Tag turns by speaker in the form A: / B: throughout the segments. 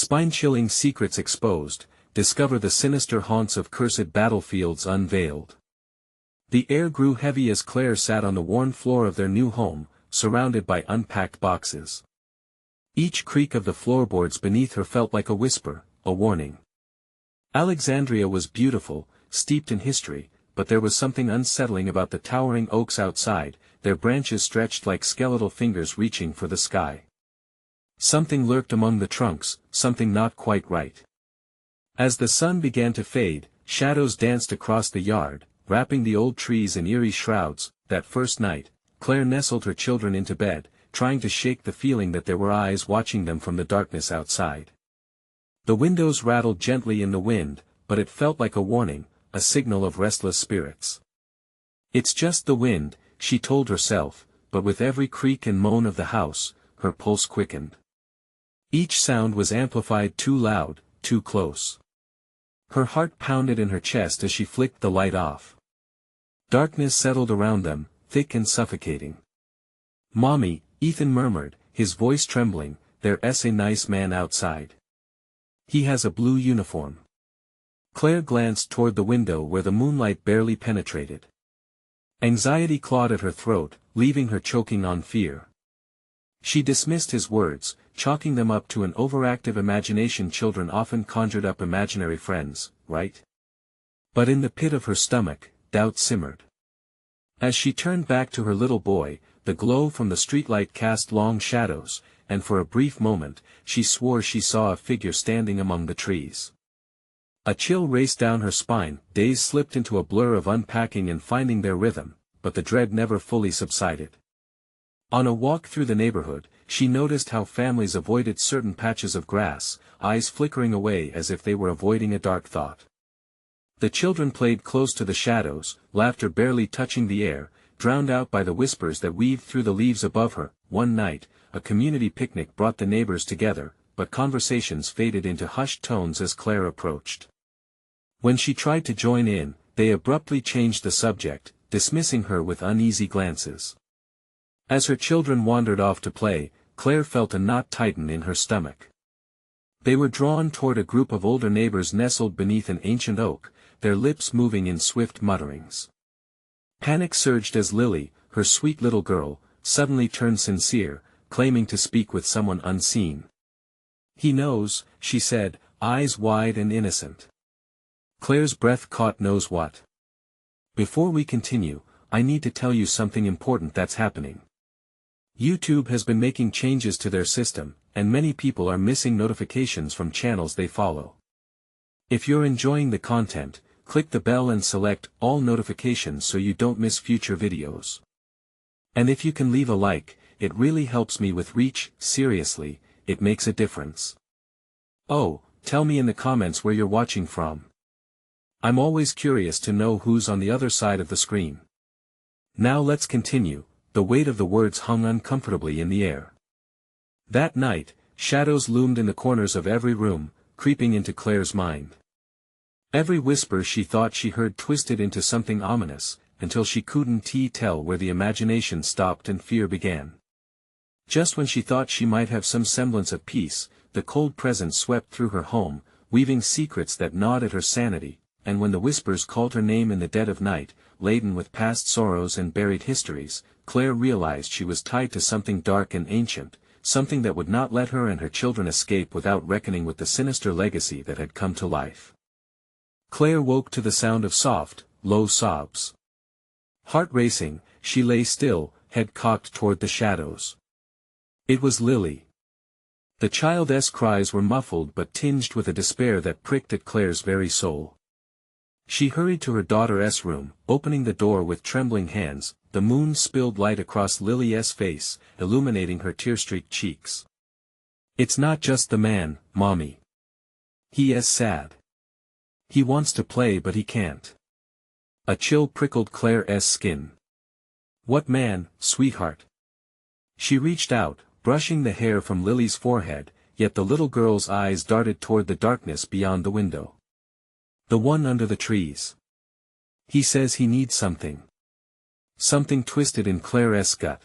A: Spine-chilling secrets exposed, discover the sinister haunts of cursed battlefields unveiled. The air grew heavy as Claire sat on the worn floor of their new home, surrounded by unpacked boxes. Each creak of the floorboards beneath her felt like a whisper, a warning. Alexandria was beautiful, steeped in history, but there was something unsettling about the towering oaks outside, their branches stretched like skeletal fingers reaching for the sky. Something lurked among the trunks, something not quite right. As the sun began to fade, shadows danced across the yard, wrapping the old trees in eerie shrouds. That first night, Claire nestled her children into bed, trying to shake the feeling that there were eyes watching them from the darkness outside. The windows rattled gently in the wind, but it felt like a warning, a signal of restless spirits. "It's just the wind," she told herself, but with every creak and moan of the house, her pulse quickened. Each sound was amplified too loud, too close. Her heart pounded in her chest as she flicked the light off. Darkness settled around them, thick and suffocating. "Mommy," Ethan murmured, his voice trembling, "there's a nice man outside. He has a blue uniform." Claire glanced toward the window where the moonlight barely penetrated. Anxiety clawed at her throat, leaving her choking on fear. She dismissed his words, chalking them up to an overactive imagination. Children often conjured up imaginary friends, right? But in the pit of her stomach, doubt simmered. As she turned back to her little boy, the glow from the streetlight cast long shadows, and for a brief moment, she swore she saw a figure standing among the trees. A chill raced down her spine, days slipped into a blur of unpacking and finding their rhythm, but the dread never fully subsided. On a walk through the neighborhood, she noticed how families avoided certain patches of grass, eyes flickering away as if they were avoiding a dark thought. The children played close to the shadows, laughter barely touching the air, drowned out by the whispers that weaved through the leaves above her. One night, a community picnic brought the neighbors together, but conversations faded into hushed tones as Claire approached. When she tried to join in, they abruptly changed the subject, dismissing her with uneasy glances. As her children wandered off to play, Claire felt a knot tighten in her stomach. They were drawn toward a group of older neighbors nestled beneath an ancient oak, their lips moving in swift mutterings. Panic surged as Lily, her sweet little girl, suddenly turned sincere, claiming to speak with someone unseen. "He knows," she said, eyes wide and innocent. Claire's breath caught knows what. "Before we continue, I need to tell you something important that's happening. YouTube has been making changes to their system, and many people are missing notifications from channels they follow. If you're enjoying the content, click the bell and select all notifications so you don't miss future videos. And if you can leave a like, it really helps me with reach. Seriously, it makes a difference. Oh, tell me in the comments where you're watching from. I'm always curious to know who's on the other side of the screen." Now let's continue. The weight of the words hung uncomfortably in the air. That night, shadows loomed in the corners of every room, creeping into Claire's mind. Every whisper she thought she heard twisted into something ominous, until she couldn't tell where the imagination stopped and fear began. Just when she thought she might have some semblance of peace, the cold presence swept through her home, weaving secrets that gnawed at her sanity, and when the whispers called her name in the dead of night, laden with past sorrows and buried histories, Claire realized she was tied to something dark and ancient, something that would not let her and her children escape without reckoning with the sinister legacy that had come to life. Claire woke to the sound of soft, low sobs. Heart racing, she lay still, head cocked toward the shadows. It was Lily. The child's cries were muffled but tinged with a despair that pricked at Claire's very soul. She hurried to her daughter's room, opening the door with trembling hands. The moon spilled light across Lily's face, illuminating her tear-streaked cheeks. "It's not just the man, Mommy. He is sad. He wants to play but he can't." A chill prickled Claire's skin. "What man, sweetheart?" She reached out, brushing the hair from Lily's forehead, yet the little girl's eyes darted toward the darkness beyond the window. "The one under the trees. He says he needs something." Something twisted in Claire's gut.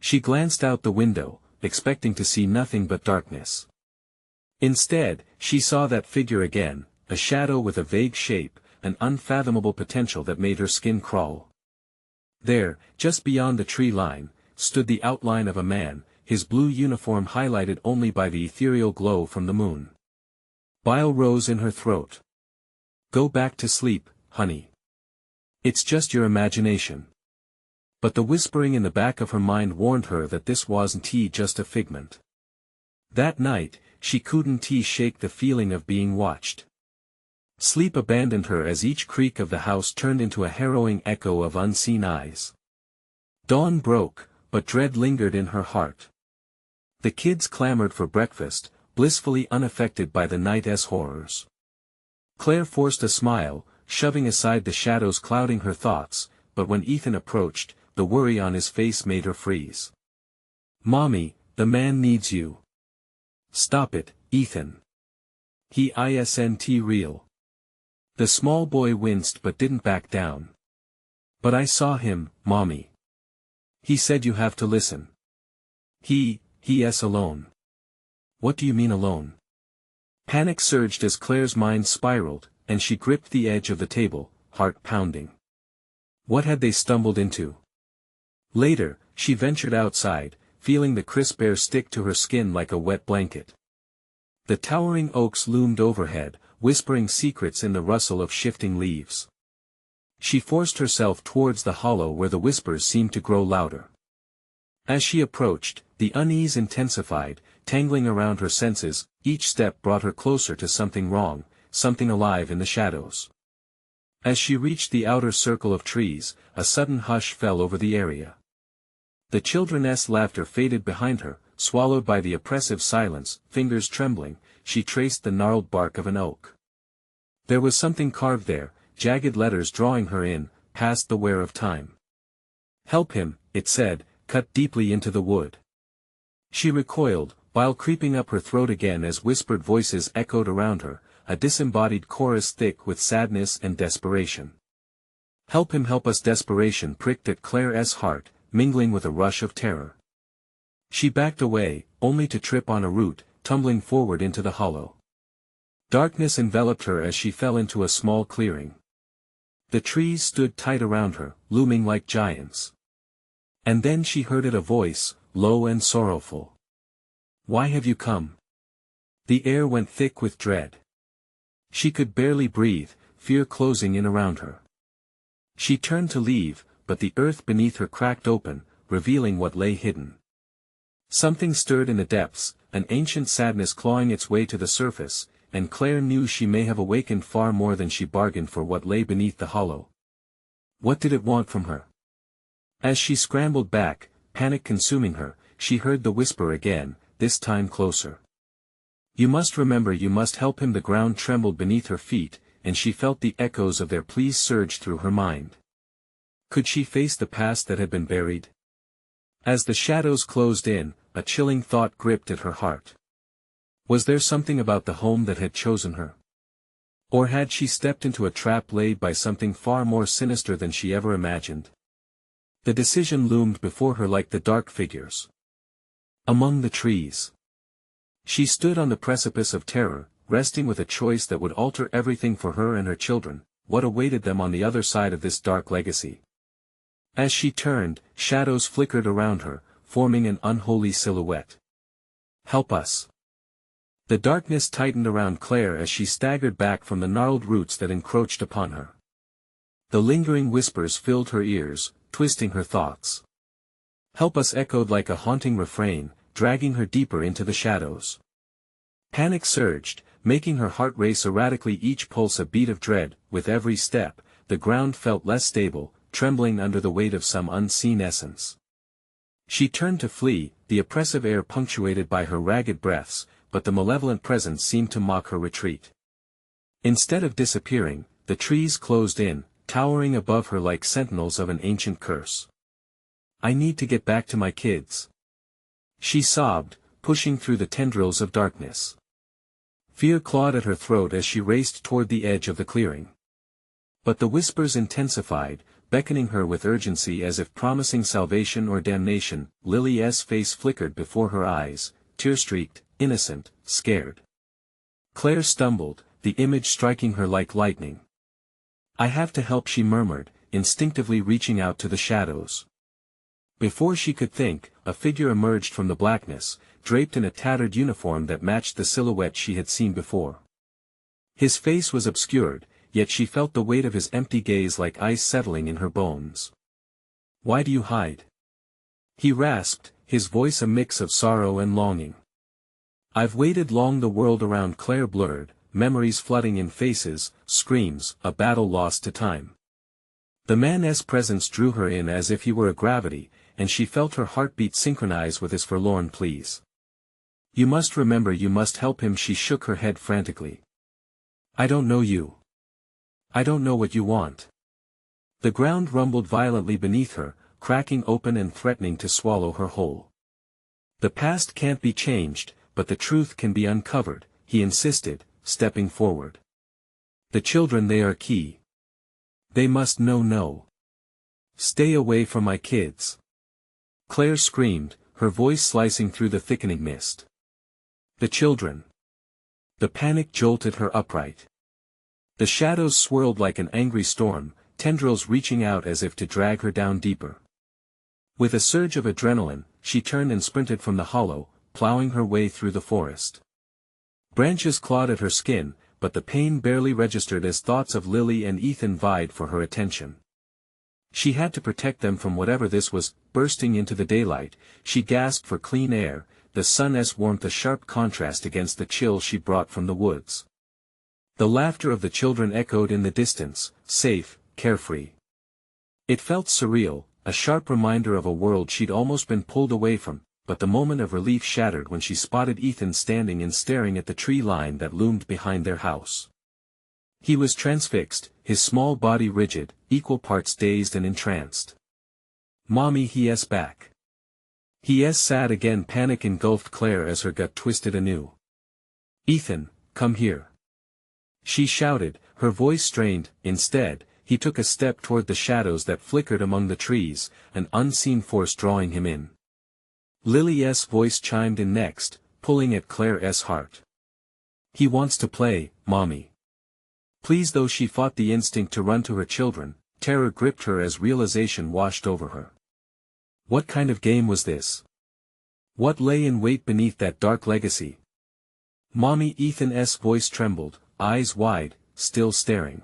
A: She glanced out the window, expecting to see nothing but darkness. Instead, she saw that figure again, a shadow with a vague shape, an unfathomable potential that made her skin crawl. There, just beyond the tree line, stood the outline of a man, his blue uniform highlighted only by the ethereal glow from the moon. Bile rose in her throat. "Go back to sleep, honey. It's just your imagination." But the whispering in the back of her mind warned her that this wasn't just a figment. That night, she couldn't shake the feeling of being watched. Sleep abandoned her as each creak of the house turned into a harrowing echo of unseen eyes. Dawn broke, but dread lingered in her heart. The kids clamored for breakfast, blissfully unaffected by the night's horrors. Claire forced a smile, shoving aside the shadows clouding her thoughts, but when Ethan approached, the worry on his face made her freeze. "Mommy, the man needs you." "Stop it, Ethan. He isn't real." The small boy winced but didn't back down. "But I saw him, Mommy. He said you have to listen. He's alone." "What do you mean alone?" Panic surged as Claire's mind spiraled, and she gripped the edge of the table, heart pounding. What had they stumbled into? Later, she ventured outside, feeling the crisp air stick to her skin like a wet blanket. The towering oaks loomed overhead, whispering secrets in the rustle of shifting leaves. She forced herself towards the hollow where the whispers seemed to grow louder. As she approached, the unease intensified, tangling around her senses. Each step brought her closer to something wrong, something alive in the shadows. As she reached the outer circle of trees, a sudden hush fell over the area. The children's laughter faded behind her, swallowed by the oppressive silence. Fingers trembling, she traced the gnarled bark of an oak. There was something carved there, jagged letters drawing her in, past the wear of time. "Help him," it said, cut deeply into the wood. She recoiled, bile creeping up her throat again as whispered voices echoed around her, a disembodied chorus thick with sadness and desperation. "Help him, help us!" Desperation pricked at Claire's heart, mingling with a rush of terror. She backed away, only to trip on a root, tumbling forward into the hollow. Darkness enveloped her as she fell into a small clearing. The trees stood tight around her, looming like giants. And then she heard a voice, low and sorrowful. "Why have you come?" The air went thick with dread. She could barely breathe, fear closing in around her. She turned to leave, but the earth beneath her cracked open, revealing what lay hidden. Something stirred in the depths, an ancient sadness clawing its way to the surface, and Claire knew she may have awakened far more than she bargained for what lay beneath the hollow. What did it want from her? As she scrambled back, panic consuming her, she heard the whisper again, this time closer. "You must remember, you must help him." The ground trembled beneath her feet, and she felt the echoes of their pleas surge through her mind. Could she face the past that had been buried? As the shadows closed in, a chilling thought gripped at her heart. Was there something about the home that had chosen her? Or had she stepped into a trap laid by something far more sinister than she ever imagined? The decision loomed before her like the dark figures among the trees. She stood on the precipice of terror, resting with a choice that would alter everything for her and her children. What awaited them on the other side of this dark legacy? As she turned, shadows flickered around her, forming an unholy silhouette. "Help us!" The darkness tightened around Claire as she staggered back from the gnarled roots that encroached upon her. The lingering whispers filled her ears, twisting her thoughts. "Help us" echoed like a haunting refrain, dragging her deeper into the shadows. Panic surged, making her heart race erratically, each pulse a beat of dread. With every step, the ground felt less stable, trembling under the weight of some unseen essence. She turned to flee, the oppressive air punctuated by her ragged breaths, but the malevolent presence seemed to mock her retreat. Instead of disappearing, the trees closed in, towering above her like sentinels of an ancient curse. "I need to get back to my kids," she sobbed, pushing through the tendrils of darkness. Fear clawed at her throat as she raced toward the edge of the clearing. But the whispers intensified, beckoning her with urgency as if promising salvation or damnation. Lily's face flickered before her eyes, tear-streaked, innocent, scared. Claire stumbled, the image striking her like lightning. I have to help, she murmured, instinctively reaching out to the shadows. Before she could think, a figure emerged from the blackness, draped in a tattered uniform that matched the silhouette she had seen before. His face was obscured, yet she felt the weight of his empty gaze like ice settling in her bones. Why do you hide? He rasped, his voice a mix of sorrow and longing. I've waited long. The world around Claire blurred, memories flooding in, faces, screams, a battle lost to time. The man's presence drew her in as if he were a gravity, and she felt her heartbeat synchronize with his forlorn pleas. You must remember, you must help him. She shook her head frantically. I don't know you. I don't know what you want. The ground rumbled violently beneath her, cracking open and threatening to swallow her whole. The past can't be changed, but the truth can be uncovered, he insisted, stepping forward. The children, they are key. They must know. No. Stay away from my kids. Claire screamed, her voice slicing through the thickening mist. The children. The panic jolted her upright. The shadows swirled like an angry storm, tendrils reaching out as if to drag her down deeper. With a surge of adrenaline, she turned and sprinted from the hollow, plowing her way through the forest. Branches clawed at her skin, but the pain barely registered as thoughts of Lily and Ethan vied for her attention. She had to protect them from whatever this was. Bursting into the daylight, she gasped for clean air, the sun's warmth a sharp contrast against the chill she brought from the woods. The laughter of the children echoed in the distance, safe, carefree. It felt surreal, a sharp reminder of a world she'd almost been pulled away from, but the moment of relief shattered when she spotted Ethan standing and staring at the tree line that loomed behind their house. He was transfixed, his small body rigid, equal parts dazed and entranced. Mommy, he's back. He's sad again. Panic engulfed Claire as her gut twisted anew. Ethan, come here. She shouted, her voice strained. Instead, he took a step toward the shadows that flickered among the trees, an unseen force drawing him in. Lily's voice chimed in next, pulling at Claire's heart. He wants to play, Mommy. Please. Though she fought the instinct to run to her children, terror gripped her as realization washed over her. What kind of game was this? What lay in wait beneath that dark legacy? Mommy. Ethan's voice trembled, eyes wide, still staring.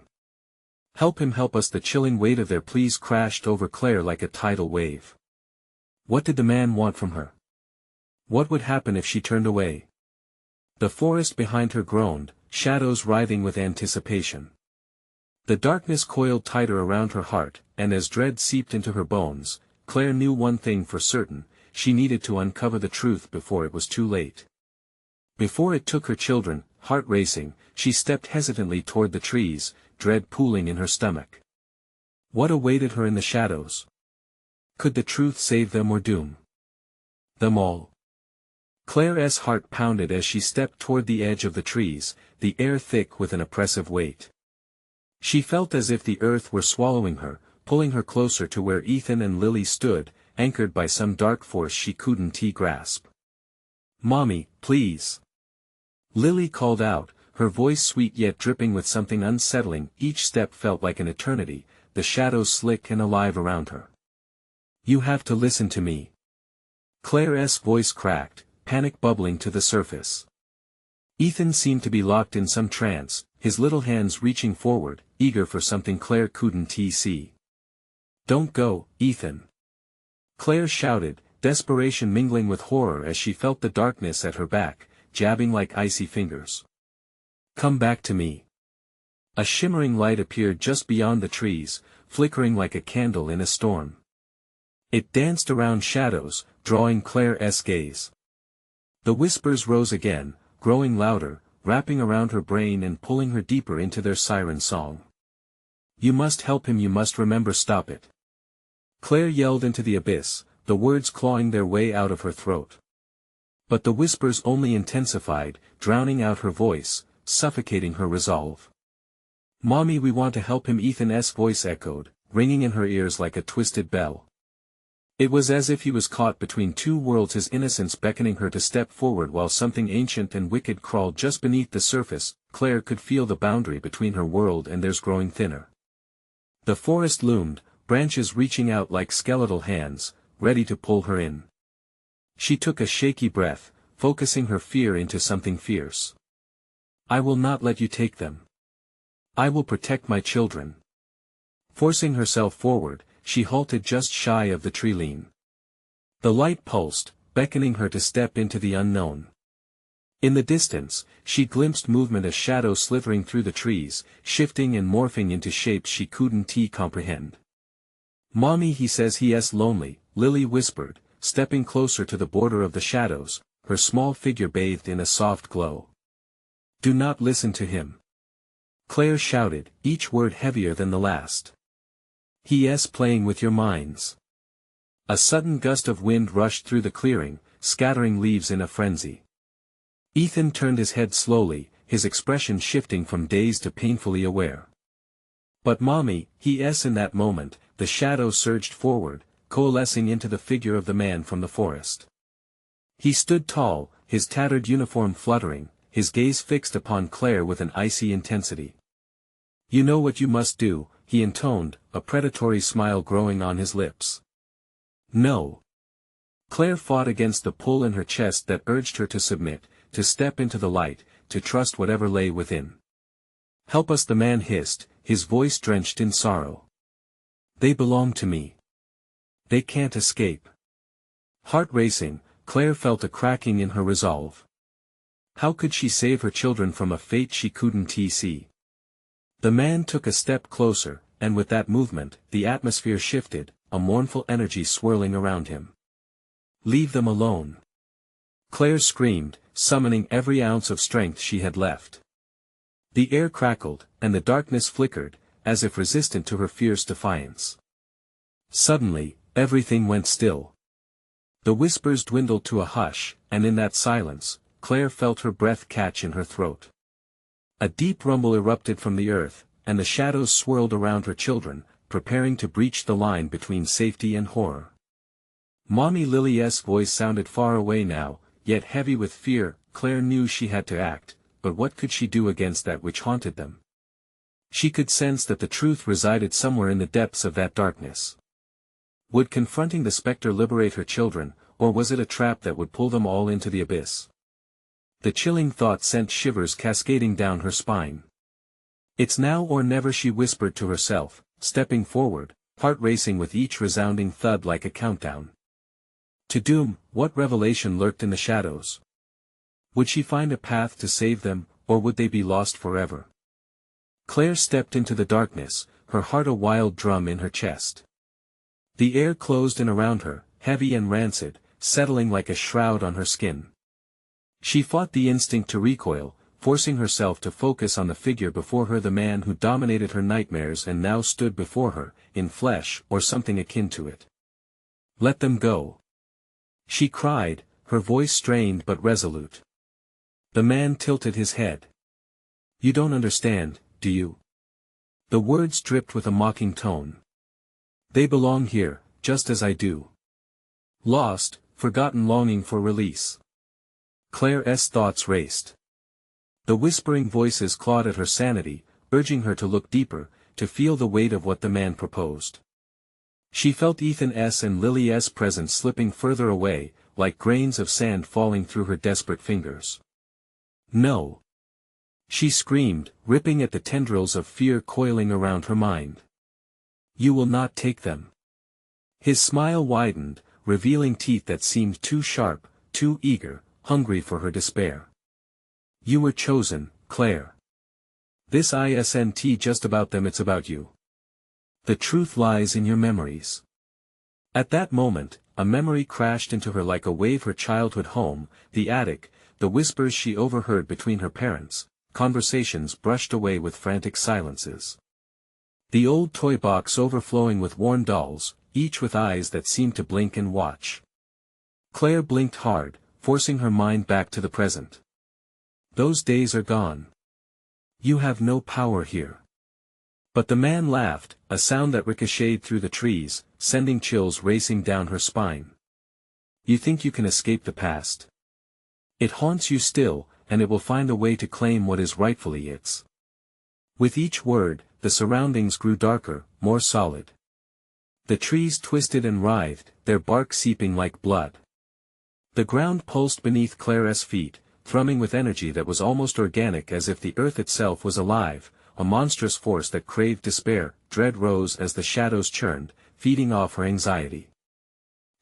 A: Help him, help us. The chilling weight of their pleas crashed over Claire like a tidal wave. What did the man want from her? What would happen if she turned away? The forest behind her groaned, shadows writhing with anticipation. The darkness coiled tighter around her heart, and as dread seeped into her bones, Claire knew one thing for certain: she needed to uncover the truth before it was too late. Before it took her children, heart racing, she stepped hesitantly toward the trees, dread pooling in her stomach. What awaited her in the shadows? Could the truth save them or doom them all? Claire's heart pounded as she stepped toward the edge of the trees, the air thick with an oppressive weight. She felt as if the earth were swallowing her, pulling her closer to where Ethan and Lily stood, anchored by some dark force she couldn't grasp. Mommy, please. Lily called out, her voice sweet yet dripping with something unsettling. Each step felt like an eternity, the shadows slick and alive around her. You have to listen to me. Claire's voice cracked, panic bubbling to the surface. Ethan seemed to be locked in some trance, his little hands reaching forward, eager for something Claire couldn't see. Don't go, Ethan. Claire shouted, desperation mingling with horror as she felt the darkness at her back, jabbing like icy fingers. Come back to me. A shimmering light appeared just beyond the trees, flickering like a candle in a storm. It danced around shadows, drawing Claire's gaze. The whispers rose again, growing louder, wrapping around her brain and pulling her deeper into their siren song. You must help him, you must remember. Stop it. Claire yelled into the abyss, the words clawing their way out of her throat. But the whispers only intensified, drowning out her voice, suffocating her resolve. Mommy, we want to help him. Ethan's voice echoed, ringing in her ears like a twisted bell. It was as if he was caught between two worlds, his innocence beckoning her to step forward while something ancient and wicked crawled just beneath the surface. Claire could feel the boundary between her world and theirs growing thinner. The forest loomed, branches reaching out like skeletal hands, ready to pull her in. She took a shaky breath, focusing her fear into something fierce. I will not let you take them. I will protect my children. Forcing herself forward, she halted just shy of the tree line. The light pulsed, beckoning her to step into the unknown. In the distance, she glimpsed movement, a shadow slithering through the trees, shifting and morphing into shapes she couldn't comprehend. Mommy, he says he's lonely, Lily whispered, stepping closer to the border of the shadows, her small figure bathed in a soft glow. Do not listen to him. Claire shouted, each word heavier than the last. He's playing with your minds. A sudden gust of wind rushed through the clearing, scattering leaves in a frenzy. Ethan turned his head slowly, his expression shifting from dazed to painfully aware. But Mommy, in that moment, the shadow surged forward, coalescing into the figure of the man from the forest. He stood tall, his tattered uniform fluttering, his gaze fixed upon Claire with an icy intensity. You know what you must do, he intoned, a predatory smile growing on his lips. No. Claire fought against the pull in her chest that urged her to submit, to step into the light, to trust whatever lay within. Help us, the man hissed, his voice drenched in sorrow. They belong to me. They can't escape. Heart racing, Claire felt a cracking in her resolve. How could she save her children from a fate she couldn't see? The man took a step closer, and with that movement, the atmosphere shifted, a mournful energy swirling around him. Leave them alone. Claire screamed, summoning every ounce of strength she had left. The air crackled, and the darkness flickered, as if resistant to her fierce defiance. Suddenly, everything went still. The whispers dwindled to a hush, and in that silence, Claire felt her breath catch in her throat. A deep rumble erupted from the earth, and the shadows swirled around her children, preparing to breach the line between safety and horror. Mommy Lily's voice sounded far away now, yet heavy with fear. Claire knew she had to act, but what could she do against that which haunted them? She could sense that the truth resided somewhere in the depths of that darkness. Would confronting the specter liberate her children, or was it a trap that would pull them all into the abyss? The chilling thought sent shivers cascading down her spine. It's now or never, she whispered to herself, stepping forward, heart racing with each resounding thud like a countdown. To doom, what revelation lurked in the shadows? Would she find a path to save them, or would they be lost forever? Claire stepped into the darkness, her heart a wild drum in her chest. The air closed in around her, heavy and rancid, settling like a shroud on her skin. She fought the instinct to recoil, forcing herself to focus on the figure before her, the man who dominated her nightmares and now stood before her, in flesh or something akin to it. Let them go. She cried, her voice strained but resolute. The man tilted his head. You don't understand, do you? The words dripped with a mocking tone. They belong here, just as I do. Lost, forgotten, longing for release. Claire's thoughts raced. The whispering voices clawed at her sanity, urging her to look deeper, to feel the weight of what the man proposed. She felt Ethan's and Lily's presence slipping further away, like grains of sand falling through her desperate fingers. No. She screamed, ripping at the tendrils of fear coiling around her mind. You will not take them. His smile widened, revealing teeth that seemed too sharp, too eager, hungry for her despair. You were chosen, Claire. This isn't just about them, it's about you. The truth lies in your memories. At that moment, a memory crashed into her like a wave, her childhood home, the attic, the whispers she overheard between her parents, conversations brushed away with frantic silences. The old toy box overflowing with worn dolls, each with eyes that seemed to blink and watch. Claire blinked hard, forcing her mind back to the present. Those days are gone. You have no power here. But the man laughed, a sound that ricocheted through the trees, sending chills racing down her spine. You think you can escape the past? It haunts you still, and it will find a way to claim what is rightfully its. With each word, the surroundings grew darker, more solid. The trees twisted and writhed, their bark seeping like blood. The ground pulsed beneath Claire's feet, thrumming with energy that was almost organic, as if the earth itself was alive, a monstrous force that craved despair. Dread rose as the shadows churned, feeding off her anxiety.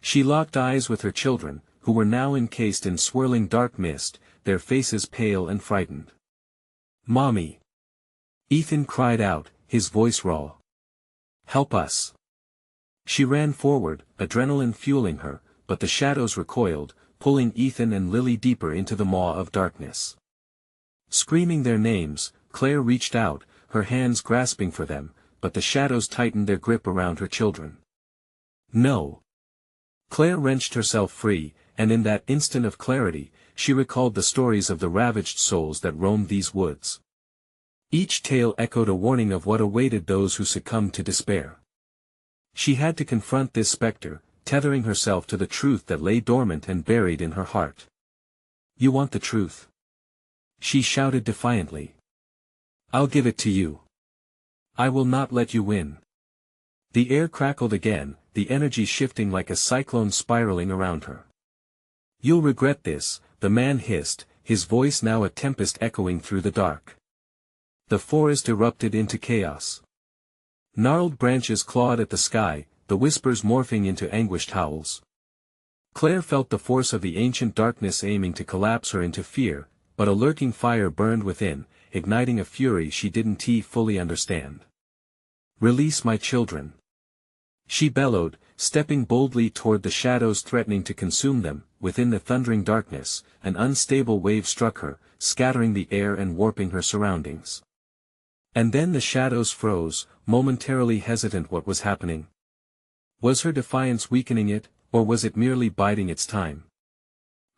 A: She locked eyes with her children, who were now encased in swirling dark mist, their faces pale and frightened. "Mommy!" Ethan cried out, his voice raw. "Help us!" She ran forward, adrenaline fueling her, but the shadows recoiled, pulling Ethan and Lily deeper into the maw of darkness. Screaming their names, Claire reached out, her hands grasping for them, but the shadows tightened their grip around her children. "No!" Claire wrenched herself free, and in that instant of clarity, she recalled the stories of the ravaged souls that roamed these woods. Each tale echoed a warning of what awaited those who succumbed to despair. She had to confront this specter, tethering herself to the truth that lay dormant and buried in her heart. "You want the truth?" she shouted defiantly. "I'll give it to you. I will not let you win." The air crackled again, the energy shifting like a cyclone spiraling around her. "You'll regret this," the man hissed, his voice now a tempest echoing through the dark. The forest erupted into chaos. Gnarled branches clawed at the sky, the whispers morphing into anguished howls. Claire felt the force of the ancient darkness aiming to collapse her into fear, but a lurking fire burned within, igniting a fury she didn't fully understand. "Release my children!" she bellowed, stepping boldly toward the shadows threatening to consume them. Within the thundering darkness, an unstable wave struck her, scattering the air and warping her surroundings. And then the shadows froze, momentarily hesitant what was happening. Was her defiance weakening it, or was it merely biding its time?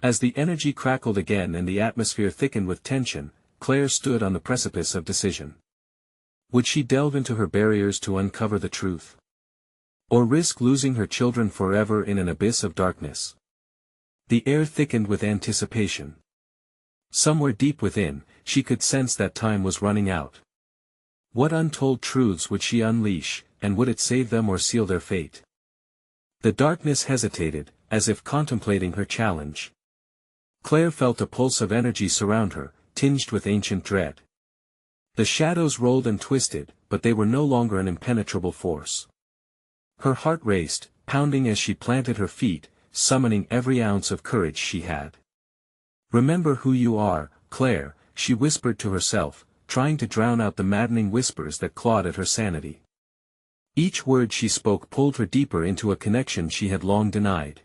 A: As the energy crackled again and the atmosphere thickened with tension, Claire stood on the precipice of decision. Would she delve into her barriers to uncover the truth? Or risk losing her children forever in an abyss of darkness? The air thickened with anticipation. Somewhere deep within, she could sense that time was running out. What untold truths would she unleash, and would it save them or seal their fate? The darkness hesitated, as if contemplating her challenge. Claire felt a pulse of energy surround her, tinged with ancient dread. The shadows rolled and twisted, but they were no longer an impenetrable force. Her heart raced, pounding as she planted her feet, summoning every ounce of courage she had. "Remember who you are, Claire," she whispered to herself, trying to drown out the maddening whispers that clawed at her sanity. Each word she spoke pulled her deeper into a connection she had long denied.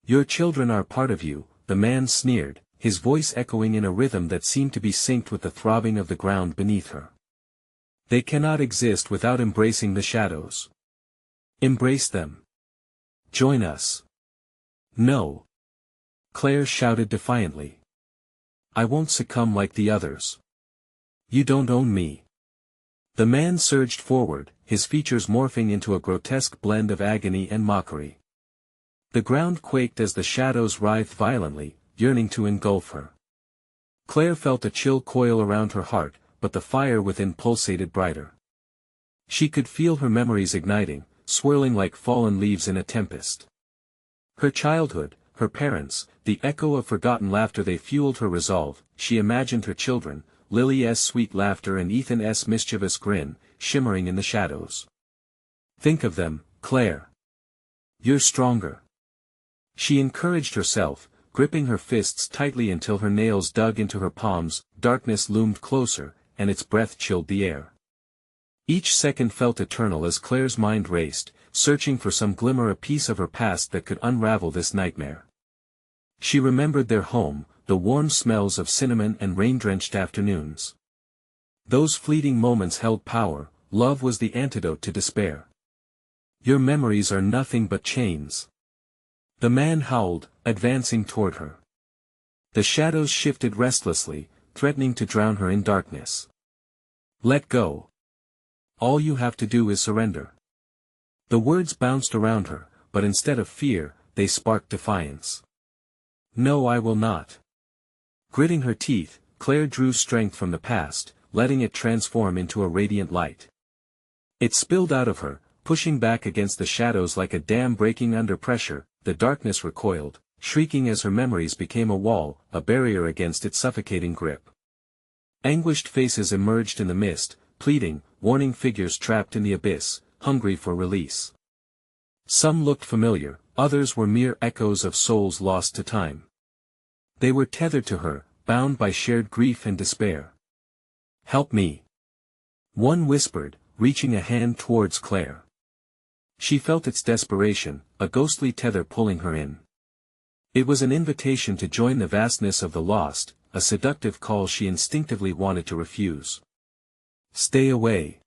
A: "Your children are part of you," the man sneered, his voice echoing in a rhythm that seemed to be synced with the throbbing of the ground beneath her. "They cannot exist without embracing the shadows. Embrace them. Join us." "No!" Claire shouted defiantly. "I won't succumb like the others. You don't own me." The man surged forward, his features morphing into a grotesque blend of agony and mockery. The ground quaked as the shadows writhed violently, yearning to engulf her. Claire felt a chill coil around her heart, but the fire within pulsated brighter. She could feel her memories igniting, swirling like fallen leaves in a tempest. Her childhood, her parents, the echo of forgotten laughter, they fueled her resolve. She imagined her children, Lily's sweet laughter and Ethan's mischievous grin, shimmering in the shadows. "Think of them, Claire. You're stronger." She encouraged herself, gripping her fists tightly until her nails dug into her palms. Darkness loomed closer, and its breath chilled the air. Each second felt eternal as Claire's mind raced, searching for some glimmer, a piece of her past that could unravel this nightmare. She remembered their home, the warm smells of cinnamon and rain-drenched afternoons. Those fleeting moments held power. Love was the antidote to despair. "Your memories are nothing but chains." The man howled, advancing toward her. The shadows shifted restlessly, threatening to drown her in darkness. "Let go. All you have to do is surrender." The words bounced around her, but instead of fear, they sparked defiance. No, I will not. Gritting her teeth, Claire drew strength from the past, letting it transform into a radiant light. It spilled out of her, pushing back against the shadows like a dam breaking under pressure. The darkness recoiled, shrieking as her memories became a wall, a barrier against its suffocating grip. Anguished faces emerged in the mist, pleading, warning figures trapped in the abyss, hungry for release. Some looked familiar, others were mere echoes of souls lost to time. They were tethered to her, bound by shared grief and despair. Help me. One whispered, reaching a hand towards Claire. She felt its desperation, a ghostly tether pulling her in. It was an invitation to join the vastness of the lost, a seductive call she instinctively wanted to refuse. Stay away.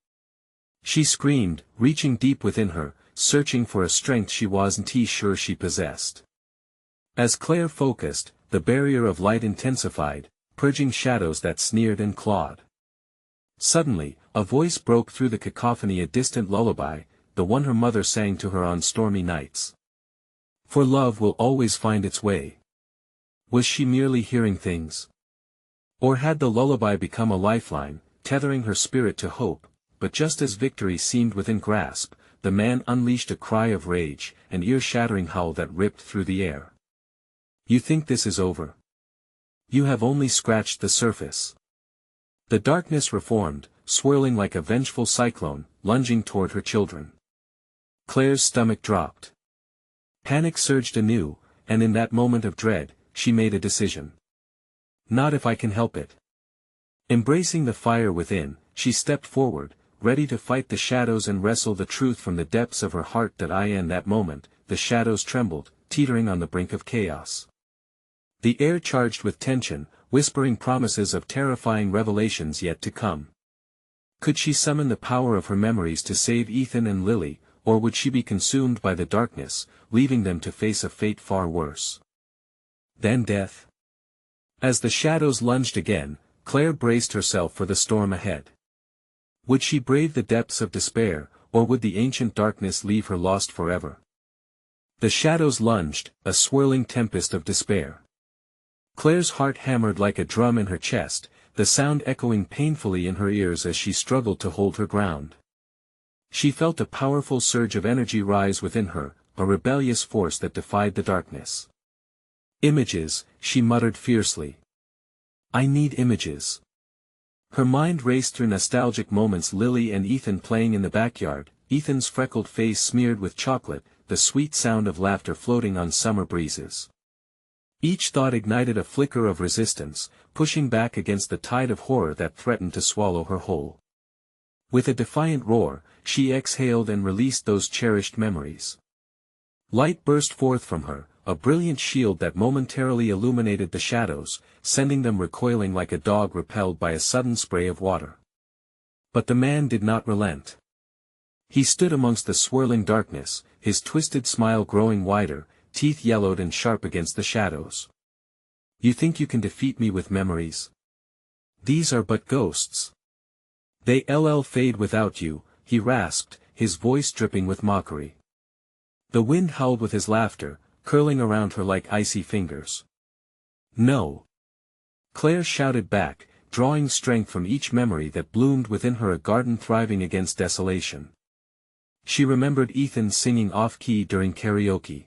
A: She screamed, reaching deep within her, searching for a strength she wasn't sure she possessed. As Claire focused, the barrier of light intensified, purging shadows that sneered and clawed. Suddenly, a voice broke through the cacophony, a distant lullaby, the one her mother sang to her on stormy nights. For love will always find its way. Was she merely hearing things? Or had the lullaby become a lifeline, tethering her spirit to hope? But just as victory seemed within grasp, the man unleashed a cry of rage, an ear-shattering howl that ripped through the air. You think this is over? You have only scratched the surface. The darkness reformed, swirling like a vengeful cyclone, lunging toward her children. Claire's stomach dropped. Panic surged anew, and in that moment of dread, she made a decision. Not if I can help it. Embracing the fire within, she stepped forward, ready to fight the shadows and wrestle the truth from the depths of her heart. In that moment, the shadows trembled, teetering on the brink of chaos. The air charged with tension, whispering promises of terrifying revelations yet to come. Could she summon the power of her memories to save Ethan and Lily, or would she be consumed by the darkness, leaving them to face a fate far worse than death? As the shadows lunged again, Claire braced herself for the storm ahead. Would she brave the depths of despair, or would the ancient darkness leave her lost forever? The shadows lunged, a swirling tempest of despair. Claire's heart hammered like a drum in her chest, the sound echoing painfully in her ears as she struggled to hold her ground. She felt a powerful surge of energy rise within her, a rebellious force that defied the darkness. Images, she muttered fiercely. I need images. Her mind raced through nostalgic moments, Lily and Ethan playing in the backyard, Ethan's freckled face smeared with chocolate, the sweet sound of laughter floating on summer breezes. Each thought ignited a flicker of resistance, pushing back against the tide of horror that threatened to swallow her whole. With a defiant roar, she exhaled and released those cherished memories. Light burst forth from her, a brilliant shield that momentarily illuminated the shadows, sending them recoiling like a dog repelled by a sudden spray of water. But the man did not relent. He stood amongst the swirling darkness, his twisted smile growing wider, teeth yellowed and sharp against the shadows. You think you can defeat me with memories? These are but ghosts. They'll fade without you, he rasped, his voice dripping with mockery. The wind howled with his laughter, curling around her like icy fingers. No. Claire shouted back, drawing strength from each memory that bloomed within her, a garden thriving against desolation. She remembered Ethan singing off-key during karaoke.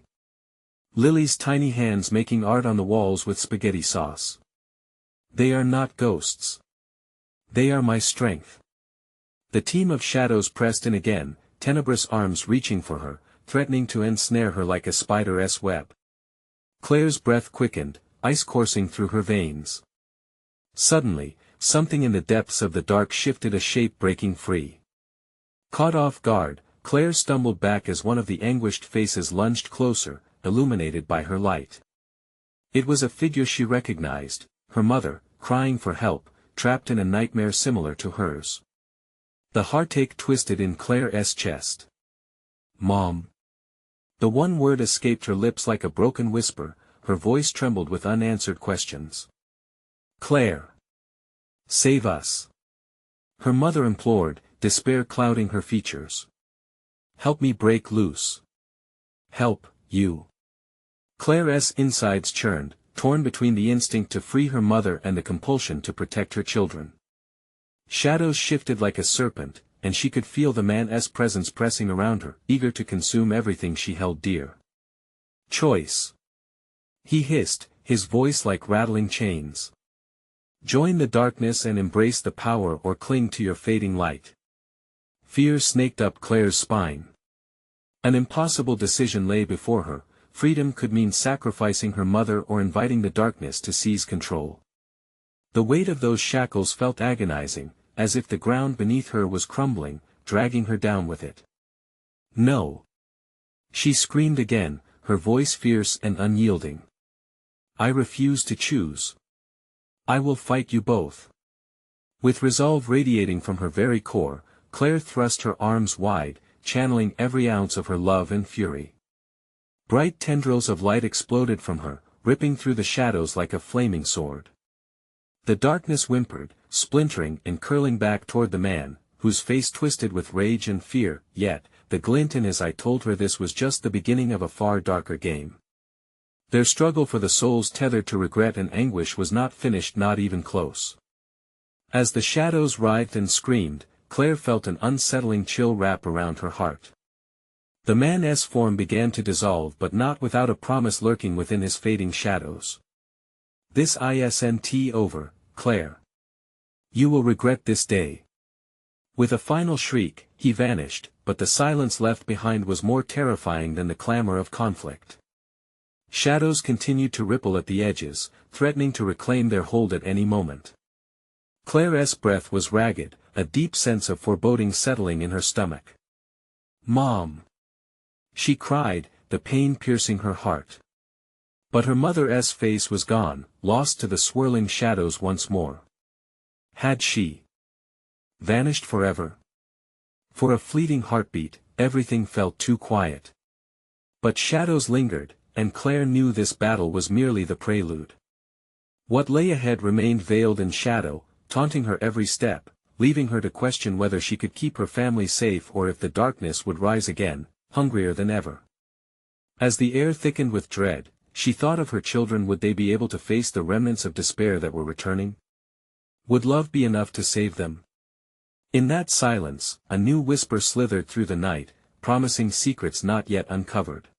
A: Lily's tiny hands making art on the walls with spaghetti sauce. They are not ghosts. They are my strength. The team of shadows pressed in again, tenebrous arms reaching for her, threatening to ensnare her like a spider's web. Claire's breath quickened, ice coursing through her veins. Suddenly, something in the depths of the dark shifted, a shape breaking free. Caught off guard, Claire stumbled back as one of the anguished faces lunged closer, illuminated by her light. It was a figure she recognized, her mother, crying for help, trapped in a nightmare similar to hers. The heartache twisted in Claire's chest. Mom. The one word escaped her lips like a broken whisper, her voice trembled with unanswered questions. Claire. Save us. Her mother implored, despair clouding her features. Help me break loose. Help, you. Claire's insides churned, torn between the instinct to free her mother and the compulsion to protect her children. Shadows shifted like a serpent, and she could feel the man's presence pressing around her, eager to consume everything she held dear. Choice. He hissed, his voice like rattling chains. Join the darkness and embrace the power, or cling to your fading light. Fear snaked up Claire's spine. An impossible decision lay before her. Freedom could mean sacrificing her mother or inviting the darkness to seize control. The weight of those shackles felt agonizing, as if the ground beneath her was crumbling, dragging her down with it. No. She screamed again, her voice fierce and unyielding. I refuse to choose. I will fight you both. With resolve radiating from her very core, Claire thrust her arms wide, channeling every ounce of her love and fury. Bright tendrils of light exploded from her, ripping through the shadows like a flaming sword. The darkness whimpered, splintering and curling back toward the man, whose face twisted with rage and fear, yet, the glint in his eye told her this was just the beginning of a far darker game. Their struggle for the souls tethered to regret and anguish was not finished, not even close. As the shadows writhed and screamed, Claire felt an unsettling chill wrap around her heart. The man's form began to dissolve, but not without a promise lurking within his fading shadows. This isn't over, Claire. You will regret this day. With a final shriek, he vanished, but the silence left behind was more terrifying than the clamor of conflict. Shadows continued to ripple at the edges, threatening to reclaim their hold at any moment. Claire's breath was ragged, a deep sense of foreboding settling in her stomach. Mom! She cried, the pain piercing her heart. But her mother's face was gone, lost to the swirling shadows once more. Had she vanished forever? For a fleeting heartbeat, everything felt too quiet. But shadows lingered, and Claire knew this battle was merely the prelude. What lay ahead remained veiled in shadow, taunting her every step, leaving her to question whether she could keep her family safe or if the darkness would rise again, hungrier than ever. As the air thickened with dread, she thought of her children. Would they be able to face the remnants of despair that were returning? Would love be enough to save them? In that silence, a new whisper slithered through the night, promising secrets not yet uncovered.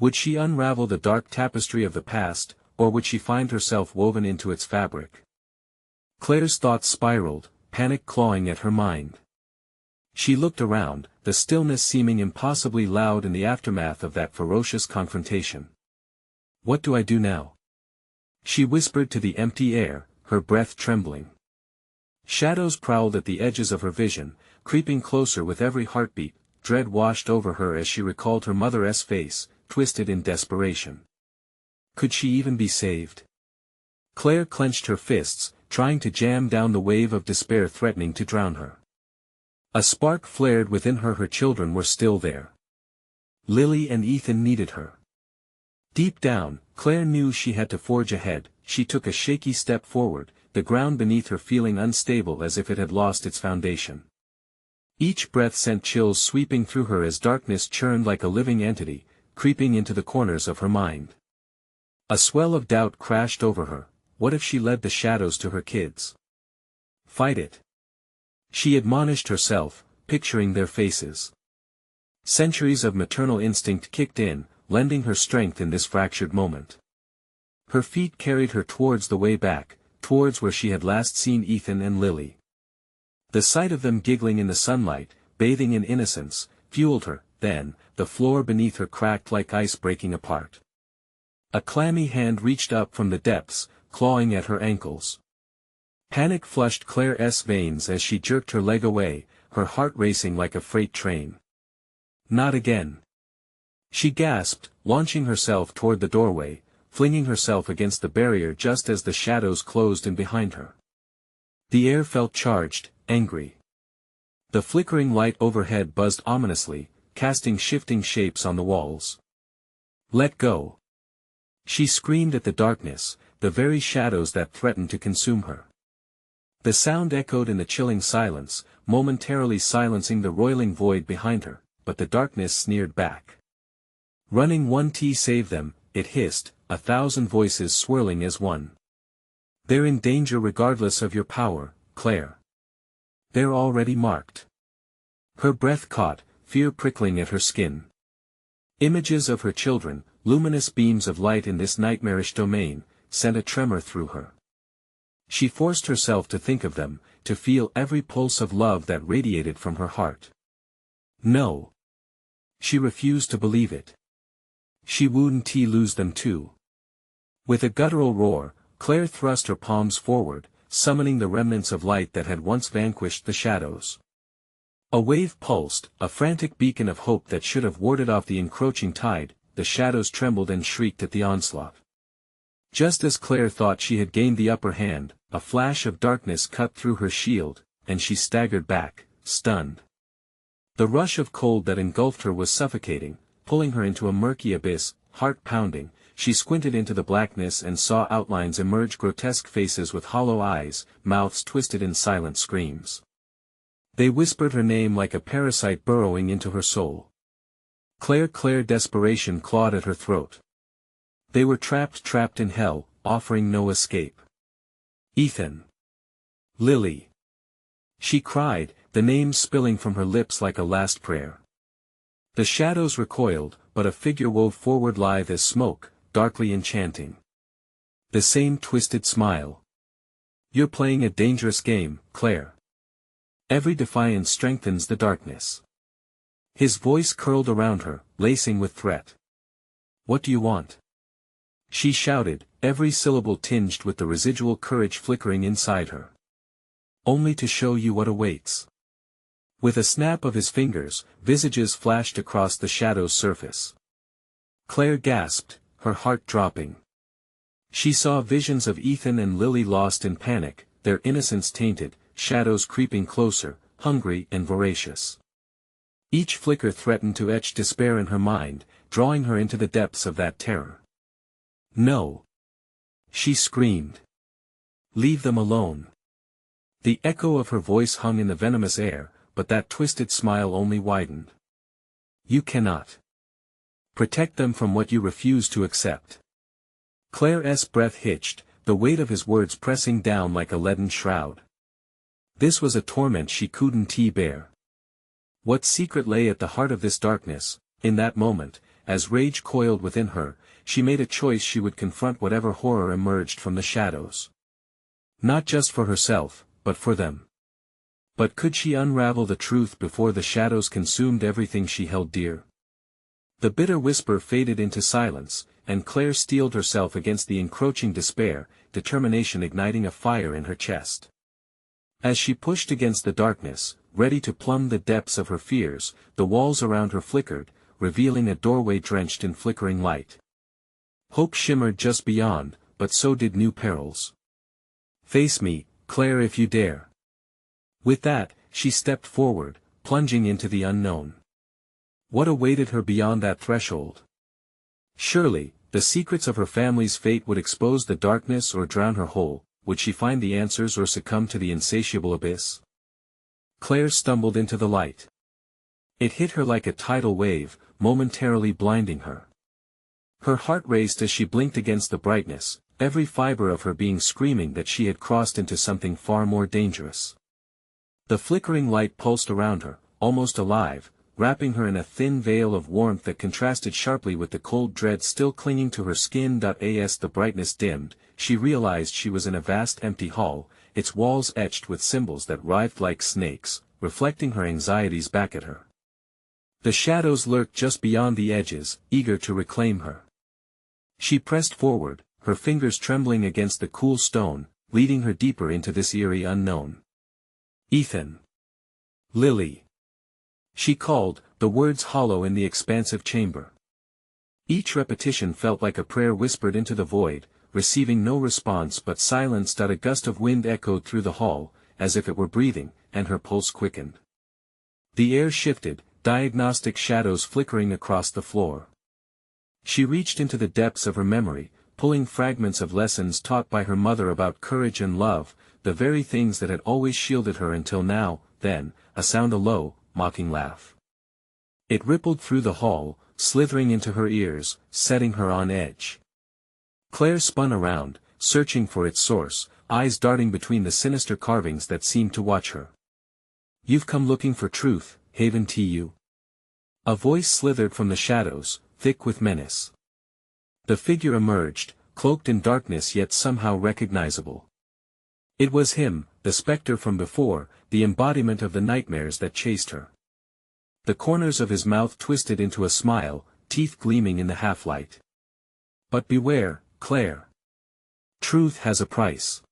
A: Would she unravel the dark tapestry of the past, or would she find herself woven into its fabric? Claire's thoughts spiraled, panic clawing at her mind. She looked around, the stillness seeming impossibly loud in the aftermath of that ferocious confrontation. What do I do now? She whispered to the empty air, her breath trembling. Shadows prowled at the edges of her vision, creeping closer with every heartbeat. Dread washed over her as she recalled her mother's face, twisted in desperation. Could she even be saved? Claire clenched her fists, trying to jam down the wave of despair threatening to drown her. A spark flared within her. Her children were still there. Lily and Ethan needed her. Deep down, Claire knew she had to forge ahead. She took a shaky step forward, the ground beneath her feeling unstable as if it had lost its foundation. Each breath sent chills sweeping through her as darkness churned like a living entity, creeping into the corners of her mind. A swell of doubt crashed over her. What if she led the shadows to her kids? Fight it. She admonished herself, picturing their faces. Centuries of maternal instinct kicked in, lending her strength in this fractured moment. Her feet carried her towards the way back, towards where she had last seen Ethan and Lily. The sight of them giggling in the sunlight, bathing in innocence, fueled her. Then, the floor beneath her cracked like ice breaking apart. A clammy hand reached up from the depths, clawing at her ankles. Panic flushed Claire's veins as she jerked her leg away, her heart racing like a freight train. Not again. She gasped, launching herself toward the doorway, flinging herself against the barrier just as the shadows closed in behind her. The air felt charged, angry. The flickering light overhead buzzed ominously, casting shifting shapes on the walls. Let go. She screamed at the darkness, the very shadows that threatened to consume her. The sound echoed in the chilling silence, momentarily silencing the roiling void behind her. but the darkness sneered back. Running 1T save them, it hissed, 1,000 voices swirling as one. They're in danger regardless of your power, Claire. They're already marked. Her breath caught, fear prickling at her skin. Images of her children, luminous beams of light in this nightmarish domain, sent a tremor through her. She forced herself to think of them, to feel every pulse of love that radiated from her heart. No. She refused to believe it. She wouldn't lose them too. With a guttural roar, Claire thrust her palms forward, summoning the remnants of light that had once vanquished the shadows. A wave pulsed, a frantic beacon of hope that should have warded off the encroaching tide. The shadows trembled and shrieked at the onslaught. Just as Claire thought she had gained the upper hand, a flash of darkness cut through her shield, and she staggered back, stunned. The rush of cold that engulfed her was suffocating, pulling her into a murky abyss, heart pounding. She squinted into the blackness and saw outlines emerge, grotesque faces with hollow eyes, mouths twisted in silent screams. They whispered her name like a parasite burrowing into her soul. Claire, desperation clawed at her throat. They were trapped in hell, offering no escape. Ethan. Lily. She cried, the names spilling from her lips like a last prayer. The shadows recoiled, but a figure wove forward lithe as smoke, darkly enchanting. The same twisted smile. You're playing a dangerous game, Claire. Every defiance strengthens the darkness. His voice curled around her, lacing with threat. What do you want? She shouted, every syllable tinged with the residual courage flickering inside her. Only to show you what awaits. With a snap of his fingers, visages flashed across the shadow's surface. Claire gasped, her heart dropping. She saw visions of Ethan and Lily lost in panic, their innocence tainted, shadows creeping closer, hungry and voracious. Each flicker threatened to etch despair in her mind, drawing her into the depths of that terror. No. She screamed. Leave them alone. The echo of her voice hung in the venomous air, but that twisted smile only widened. You cannot. Protect them from what you refuse to accept. Claire's breath hitched, the weight of his words pressing down like a leaden shroud. This was a torment she couldn't bear. What secret lay at the heart of this darkness? In that moment, as rage coiled within her, she made a choice: she would confront whatever horror emerged from the shadows. Not just for herself, but for them. But could she unravel the truth before the shadows consumed everything she held dear? The bitter whisper faded into silence, and Claire steeled herself against the encroaching despair, determination igniting a fire in her chest. As she pushed against the darkness, ready to plumb the depths of her fears, the walls around her flickered, revealing a doorway drenched in flickering light. Hope shimmered just beyond, but so did new perils. Face me, Claire, if you dare. With that, she stepped forward, plunging into the unknown. What awaited her beyond that threshold? Surely, the secrets of her family's fate would expose the darkness or drown her whole. Would she find the answers or succumb to the insatiable abyss? Claire stumbled into the light. It hit her like a tidal wave, momentarily blinding her. Her heart raced as she blinked against the brightness, every fiber of her being screaming that she had crossed into something far more dangerous. The flickering light pulsed around her, almost alive, wrapping her in a thin veil of warmth that contrasted sharply with the cold dread still clinging to her skin. As the brightness dimmed, she realized she was in a vast empty hall, its walls etched with symbols that writhed like snakes, reflecting her anxieties back at her. The shadows lurked just beyond the edges, eager to reclaim her. She pressed forward, her fingers trembling against the cool stone, leading her deeper into this eerie unknown. Ethan. Lily. She called, the words hollow in the expansive chamber. Each repetition felt like a prayer whispered into the void, receiving no response but silence. A gust of wind echoed through the hall, as if it were breathing, and her pulse quickened. The air shifted, diagnostic shadows flickering across the floor. She reached into the depths of her memory, pulling fragments of lessons taught by her mother about courage and love, the very things that had always shielded her until now. Then, a sound, a low, mocking laugh. It rippled through the hall, slithering into her ears, setting her on edge. Claire spun around, searching for its source, eyes darting between the sinister carvings that seemed to watch her. "You've come looking for truth, haven't you?" A voice slithered from the shadows, thick with menace. The figure emerged, cloaked in darkness yet somehow recognizable. It was him, the specter from before, the embodiment of the nightmares that chased her. The corners of his mouth twisted into a smile, teeth gleaming in the half-light. "But beware, Claire. Truth has a price.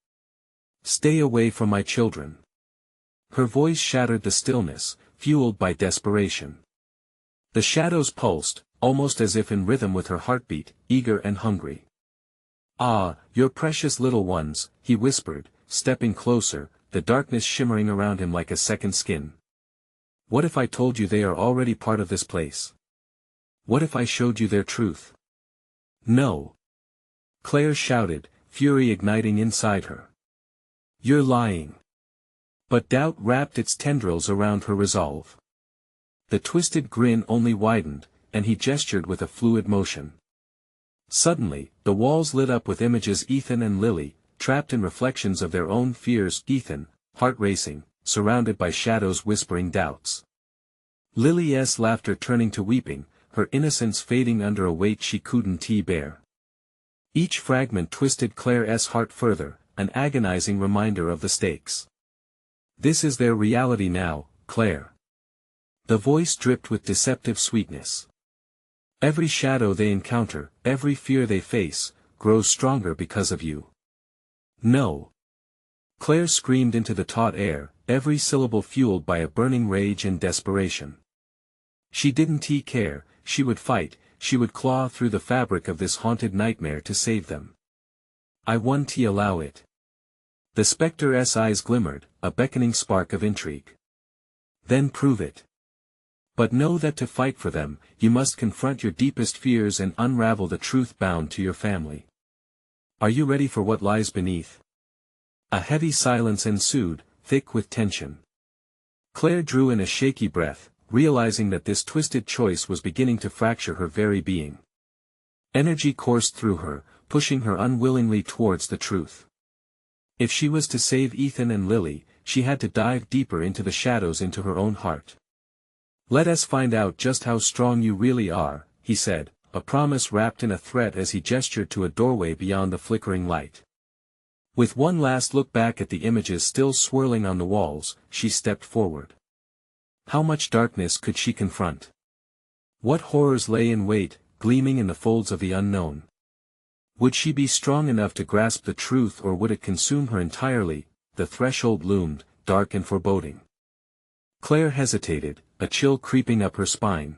A: Stay away from my children." Her voice shattered the stillness, fueled by desperation. The shadows pulsed, almost as if in rhythm with her heartbeat, eager and hungry. "Ah, your precious little ones," he whispered, stepping closer, the darkness shimmering around him like a second skin. "What if I told you they are already part of this place? What if I showed you their truth?" "No!" Claire shouted, fury igniting inside her. "You're lying." But doubt wrapped its tendrils around her resolve. The twisted grin only widened, and he gestured with a fluid motion. Suddenly, the walls lit up with images: Ethan and Lily, trapped in reflections of their own fears. Ethan, heart racing, surrounded by shadows whispering doubts. Lily's laughter turning to weeping, her innocence fading under a weight she couldn't bear. Each fragment twisted Claire's heart further, an agonizing reminder of the stakes. "This is their reality now, Claire." The voice dripped with deceptive sweetness. "Every shadow they encounter, every fear they face, grows stronger because of you." "No!" Claire screamed into the taut air, every syllable fueled by a burning rage and desperation. She didn't care, she would fight, she would claw through the fabric of this haunted nightmare to save them. "I won't allow it." The spectre's eyes glimmered, a beckoning spark of intrigue. "Then prove it. But know that to fight for them, you must confront your deepest fears and unravel the truth bound to your family. Are you ready for what lies beneath?" A heavy silence ensued, thick with tension. Claire drew in a shaky breath, realizing that this twisted choice was beginning to fracture her very being. Energy coursed through her, pushing her unwillingly towards the truth. If she was to save Ethan and Lily, she had to dive deeper into the shadows, into her own heart. "Let us find out just how strong you really are," he said, a promise wrapped in a threat as he gestured to a doorway beyond the flickering light. With one last look back at the images still swirling on the walls, she stepped forward. How much darkness could she confront? What horrors lay in wait, gleaming in the folds of the unknown? Would she be strong enough to grasp the truth, or would it consume her entirely? The threshold loomed, dark and foreboding. Claire hesitated, a chill creeping up her spine.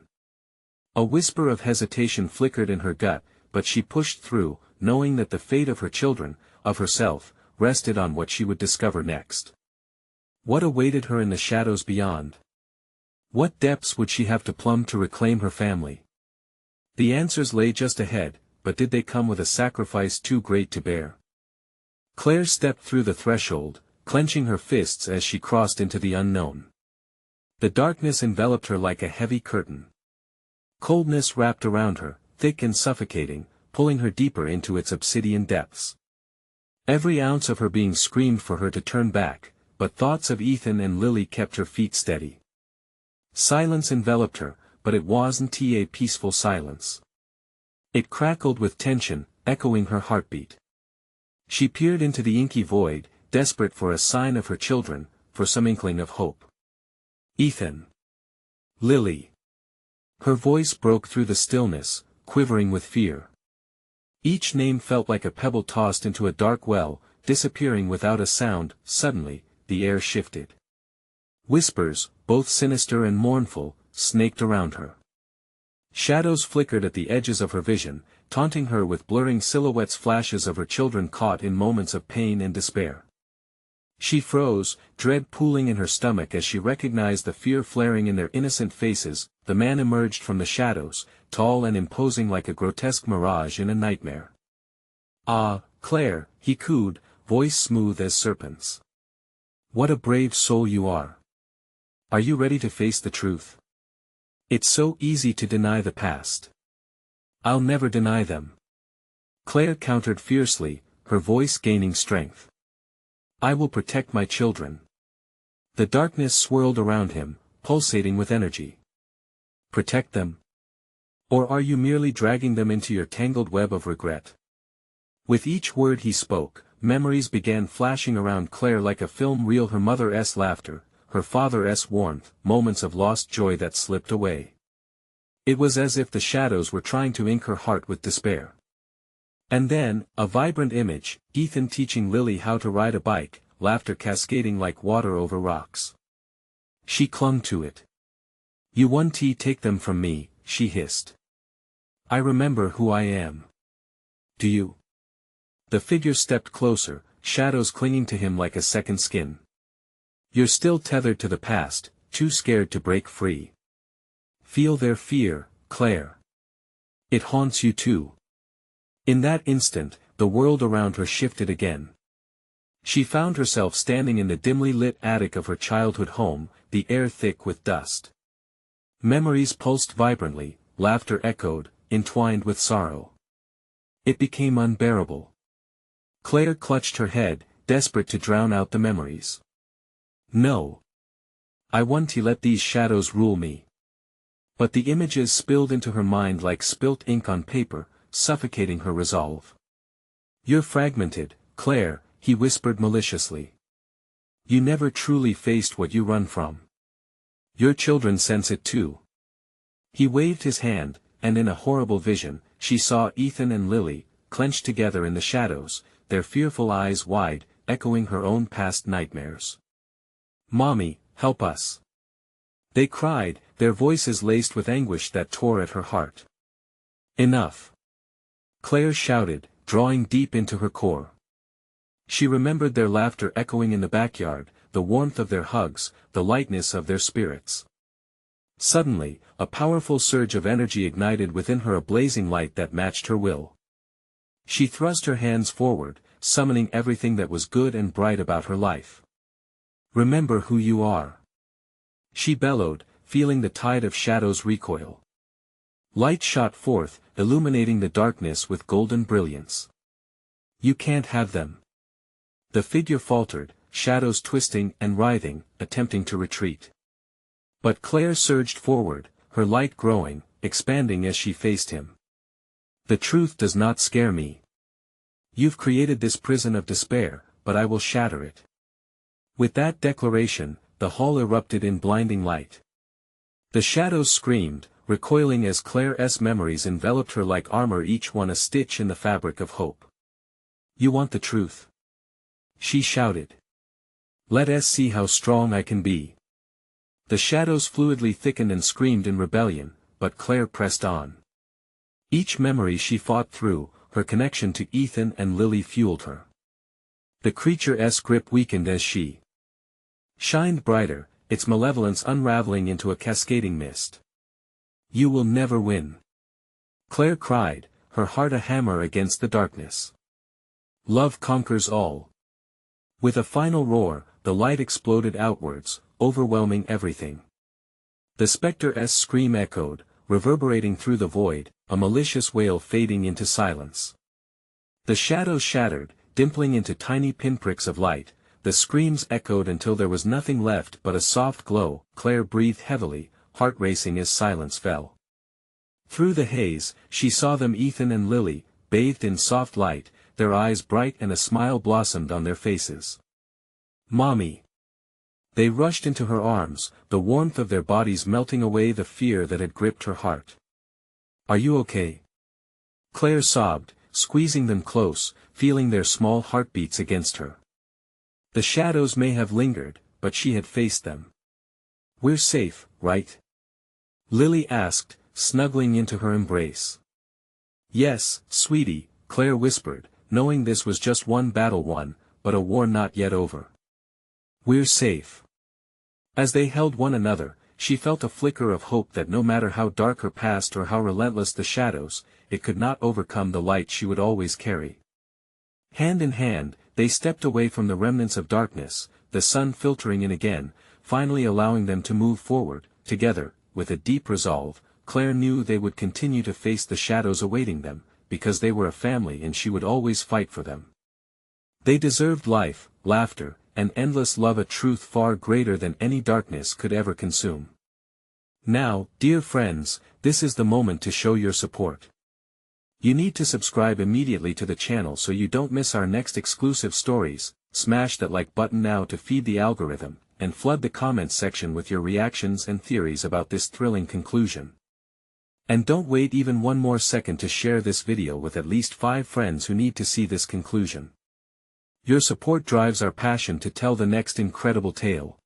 A: A whisper of hesitation flickered in her gut, but she pushed through, knowing that the fate of her children, of herself, rested on what she would discover next. What awaited her in the shadows beyond? What depths would she have to plumb to reclaim her family? The answers lay just ahead, but did they come with a sacrifice too great to bear? Claire stepped through the threshold, clenching her fists as she crossed into the unknown. The darkness enveloped her like a heavy curtain. Coldness wrapped around her, thick and suffocating, pulling her deeper into its obsidian depths. Every ounce of her being screamed for her to turn back, but thoughts of Ethan and Lily kept her feet steady. Silence enveloped her, but it wasn't a peaceful silence. It crackled with tension, echoing her heartbeat. She peered into the inky void, desperate for a sign of her children, for some inkling of hope. "Ethan. Lily." Her voice broke through the stillness, quivering with fear. Each name felt like a pebble tossed into a dark well, disappearing without a sound. Suddenly, the air shifted. Whispers, both sinister and mournful, snaked around her. Shadows flickered at the edges of her vision, taunting her with blurring silhouettes, flashes of her children caught in moments of pain and despair. She froze, dread pooling in her stomach as she recognized the fear flaring in their innocent faces. The man emerged from the shadows, tall and imposing like a grotesque mirage in a nightmare. "Ah, Claire," he cooed, voice smooth as serpents. "What a brave soul you are. Are you ready to face the truth?" It's so easy to deny the past. I'll never deny them. Claire countered fiercely, her voice gaining strength. I will protect my children. The darkness swirled around him, pulsating with energy. Protect them? Or are you merely dragging them into your tangled web of regret? With each word he spoke, memories began flashing around Claire like a film reel: her mother's laughter, her father's warmth, moments of lost joy that slipped away. It was as if the shadows were trying to ink her heart with despair. And then, a vibrant image, Ethan teaching Lily how to ride a bike, laughter cascading like water over rocks. She clung to it. You won't take them from me, she hissed. I remember who I am. Do you? The figure stepped closer, shadows clinging to him like a second skin. You're still tethered to the past, too scared to break free. Feel their fear, Claire. It haunts you too. In that instant, the world around her shifted again. She found herself standing in the dimly lit attic of her childhood home, the air thick with dust. Memories pulsed vibrantly, laughter echoed, entwined with sorrow. It became unbearable. Claire clutched her head, desperate to drown out the memories. No. I want to let these shadows rule me. But the images spilled into her mind like spilt ink on paper, suffocating her resolve. You're fragmented, Claire, he whispered maliciously. You never truly faced what you run from. Your children sense it too. He waved his hand, and in a horrible vision, she saw Ethan and Lily, clenched together in the shadows, their fearful eyes wide, echoing her own past nightmares. Mommy, help us. They cried, their voices laced with anguish that tore at her heart. Enough. Claire shouted, drawing deep into her core. She remembered their laughter echoing in the backyard, the warmth of their hugs, the lightness of their spirits. Suddenly, a powerful surge of energy ignited within her, a blazing light that matched her will. She thrust her hands forward, summoning everything that was good and bright about her life. Remember who you are. She bellowed, feeling the tide of shadows recoil. Light shot forth, illuminating the darkness with golden brilliance. You can't have them. The figure faltered, shadows twisting and writhing, attempting to retreat. But Claire surged forward, her light growing, expanding as she faced him. The truth does not scare me. You've created this prison of despair, but I will shatter it. With that declaration, the hall erupted in blinding light. The shadows screamed, recoiling as Claire's memories enveloped her like armor, each one a stitch in the fabric of hope. You want the truth? She shouted. Let us see how strong I can be. The shadows fluidly thickened and screamed in rebellion, but Claire pressed on. Each memory she fought through, her connection to Ethan and Lily fueled her. The creature's grip weakened as she shined brighter, its malevolence unraveling into a cascading mist. You will never win. Claire cried, her heart a hammer against the darkness. Love conquers all. With a final roar, the light exploded outwards, overwhelming everything. The spectre's scream echoed, reverberating through the void, a malicious wail fading into silence. The shadows shattered, dimpling into tiny pinpricks of light, the screams echoed until there was nothing left but a soft glow. Claire breathed heavily, heart racing as silence fell. Through the haze, she saw them, Ethan and Lily, bathed in soft light, their eyes bright and a smile blossomed on their faces. Mommy! They rushed into her arms, the warmth of their bodies melting away the fear that had gripped her heart. Are you okay? Claire sobbed, squeezing them close, feeling their small heartbeats against her. The shadows may have lingered, but she had faced them. We're safe, right? Lily asked, snuggling into her embrace. Yes, sweetie, Claire whispered, knowing this was just one battle won, but a war not yet over. We're safe. As they held one another, she felt a flicker of hope that no matter how dark her past or how relentless the shadows, it could not overcome the light she would always carry. Hand in hand, they stepped away from the remnants of darkness, the sun filtering in again, finally allowing them to move forward, together, with a deep resolve. Claire knew they would continue to face the shadows awaiting them, because they were a family and she would always fight for them. They deserved life, laughter, and endless love, a truth far greater than any darkness could ever consume. Now, dear friends, this is the moment to show your support. You need to subscribe immediately to the channel so you don't miss our next exclusive stories. Smash that like button now to feed the algorithm, and flood the comments section with your reactions and theories about this thrilling conclusion. And don't wait even one more second to share this video with at least 5 friends who need to see this conclusion. Your support drives our passion to tell the next incredible tale.